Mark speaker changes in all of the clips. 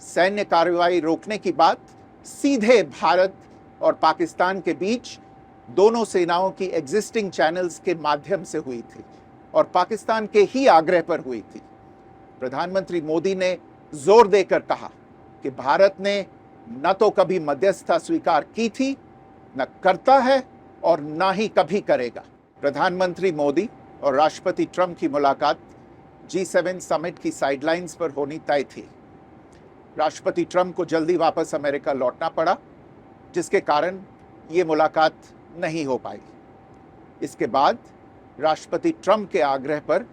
Speaker 1: सैन्य कार्रवाई रोकने की बात सीधे भारत और पाकिस्तान के बीच दोनों सेनाओं की एग्जिस्टिंग चैनल्स के माध्यम से हुई थी और पाकिस्तान के ही आग्रह पर हुई थी। प्रधानमंत्री मोदी ने जोर देकर कहा कि भारत ने न तो कभी मध्यस्थता स्वीकार की थी, न करता है और न ही कभी करेगा। प्रधानमंत्री मोदी और राष्ट्रपति ट्रंप की मुलाकात G7 समिट की साइडलाइंस पर होनी तय थी। राष्ट्रपति ट्रंप को जल्दी वापस अमेरिका लौटना पड़ा, जिसके कारण ये मुलाकात नहीं हो पाई। इसके बाद राष्ट्रपति ट्रंप के आग्रह पर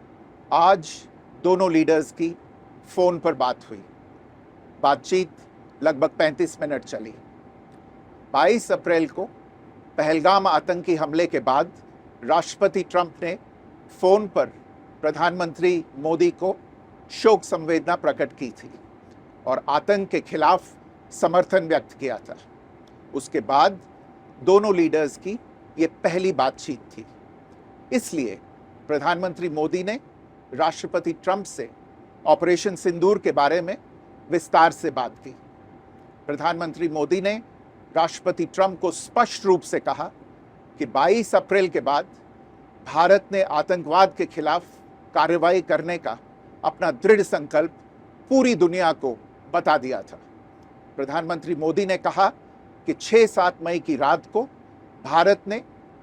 Speaker 1: आज दोनों लीडर्स की फोन पर बात हुई। बातचीत लगभग 35 मिनट चली। 22 अप्रैल को पहलगाम आतंकी हमले के बाद राष्ट्रपति ट्रंप ने फोन पर प्रधानमंत्री मोदी को शोक संवेदना प्रकट की थी और आतंक के खिलाफ समर्थन व्यक्त किया था। उसके बाद दोनों लीडर्स की ये पहली बातचीत थी। इसलिए प्रधानमंत्री मोदी ने राष्ट्रपति ट्रंप से ऑपरेशन सिंदूर के बारे में विस्तार से बात की। प्रधानमंत्री मोदी ने राष्ट्रपति ट्रंप को स्पष्ट रूप से कहा कि 22 अप्रैल के बाद भारत ने आतंकवाद के खिलाफ कार्रवाई करने का अपना दृढ़ संकल्प पूरी दुनिया को बता दिया था। प्रधानमंत्री मोदी ने कहा कि 6-7 मई की रात को भारत ने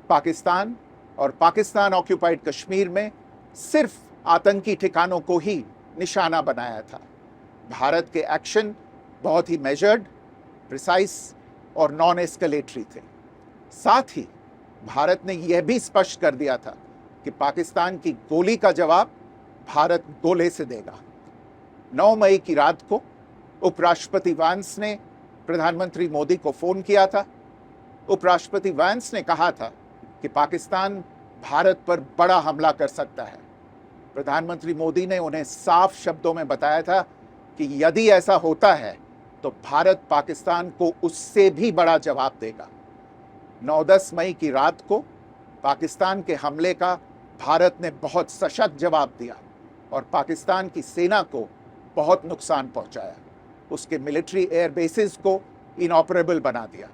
Speaker 1: पाकिस्तान और पाकिस्तान ऑक्यूपाइड कश्मीर में सिर्फ आतंकी ठिकानों को ही निशाना बनाया था। भारत के एक्शन बहुत ही मेजर्ड, प्रिसाइस और नॉन एस्केलेटरी थे। साथ ही भारत ने यह भी स्पष्ट कर दिया था कि पाकिस्तान की गोली का जवाब भारत गोले से देगा। 9 मई की रात को उपराष्ट्रपति वांस ने प्रधानमंत्री मोदी को फोन किया था। उपराष्ट्रपति वांस ने कहा था कि पाकिस्तान भारत पर बड़ा हमला कर सकता है। प्रधानमंत्री मोदी ने उन्हें साफ शब्दों में बताया था कि यदि ऐसा होता है तो भारत पाकिस्तान को उससे भी बड़ा जवाब देगा। 9-10 मई की रात को पाकिस्तान के हमले का भारत ने बहुत सशक्त जवाब दिया और पाकिस्तान की सेना को बहुत नुकसान पहुंचाया। उसके मिलिट्री एयर बेसिस को इनऑपरेबल बना दिया।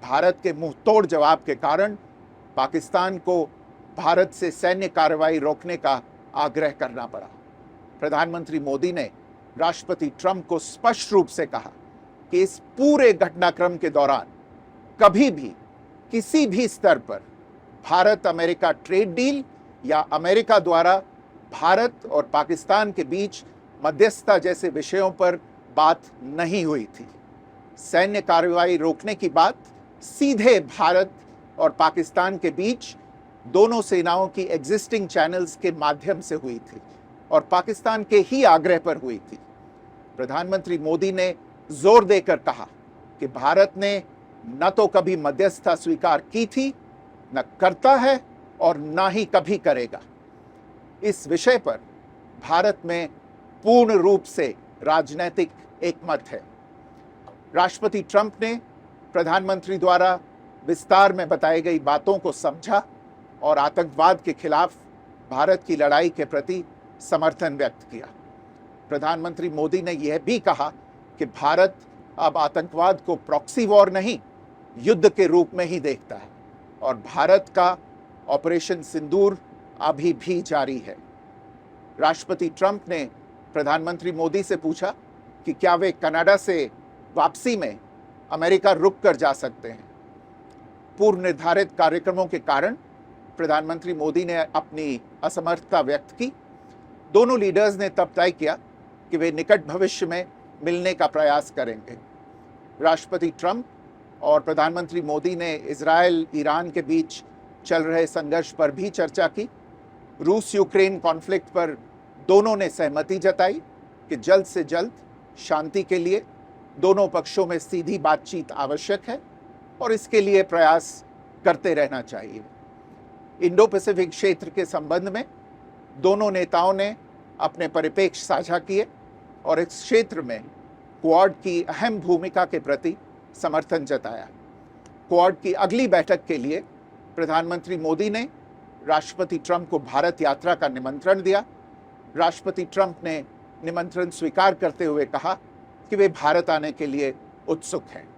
Speaker 1: भारत के मुंहतोड़ जवाब के कारण पाकिस्तान को भारत से सैन्य कार्रवाई रोकने का आग्रह करना पड़ा। प्रधानमंत्री मोदी ने राष्ट्रपति ट्रंप को स्पष्ट रूप से कहा कि इस पूरे घटनाक्रम के दौरान कभी भी किसी भी स्तर पर भारत अमेरिका ट्रेड डील या अमेरिका द्वारा भारत और पाकिस्तान के बीच मध्यस्थता जैसे विषयों पर बात नहीं हुई थी। सैन्य कार्रवाई रोकने की बात सीधे भारत और पाकिस्तान के बीच दोनों सेनाओं की एग्जिस्टिंग चैनल्स के माध्यम से हुई थी और पाकिस्तान के ही आग्रह पर हुई थी। प्रधानमंत्री मोदी ने जोर देकर कहा कि भारत ने न तो कभी मध्यस्थता स्वीकार की थी, न करता है और न ही कभी करेगा। इस विषय पर भारत में पूर्ण रूप से राजनीतिक एकमत है। राष्ट्रपति ट्रंप ने प्रधानमंत्री द्वारा विस्तार में बताई गई बातों को समझा और आतंकवाद के खिलाफ भारत की लड़ाई के प्रति समर्थन व्यक्त किया। प्रधानमंत्री मोदी ने यह भी कहा कि भारत अब आतंकवाद को प्रॉक्सी वॉर नहीं, युद्ध के रूप में ही देखता है और भारत का ऑपरेशन सिंदूर अभी भी जारी है। राष्ट्रपति ट्रंप ने प्रधानमंत्री मोदी से पूछा कि क्या वे कनाडा से वापसी में अमेरिका रुक कर जा सकते हैं। पूर्व निर्धारित कार्यक्रमों के कारण प्रधानमंत्री मोदी ने अपनी असमर्थता व्यक्त की। दोनों लीडर्स ने तब तय किया कि वे निकट भविष्य में मिलने का प्रयास करेंगे। राष्ट्रपति ट्रंप और प्रधानमंत्री मोदी ने इजराइल ईरान के बीच चल रहे संघर्ष पर भी चर्चा की। रूस यूक्रेन कॉन्फ्लिक्ट पर दोनों ने सहमति जताई कि जल्द से जल्द शांति के लिए दोनों पक्षों में सीधी बातचीत आवश्यक है और इसके लिए प्रयास करते रहना चाहिए। इंडो पैसिफिक क्षेत्र के संबंध में दोनों नेताओं ने अपने परिप्रेक्ष्य साझा किए और इस क्षेत्र में क्वाड की अहम भूमिका के प्रति समर्थन जताया। क्वाड की अगली बैठक के लिए प्रधानमंत्री मोदी ने राष्ट्रपति ट्रंप को भारत यात्रा का निमंत्रण दिया। राष्ट्रपति ट्रंप ने निमंत्रण स्वीकार करते हुए कहा कि वे भारत आने के लिए उत्सुक हैं।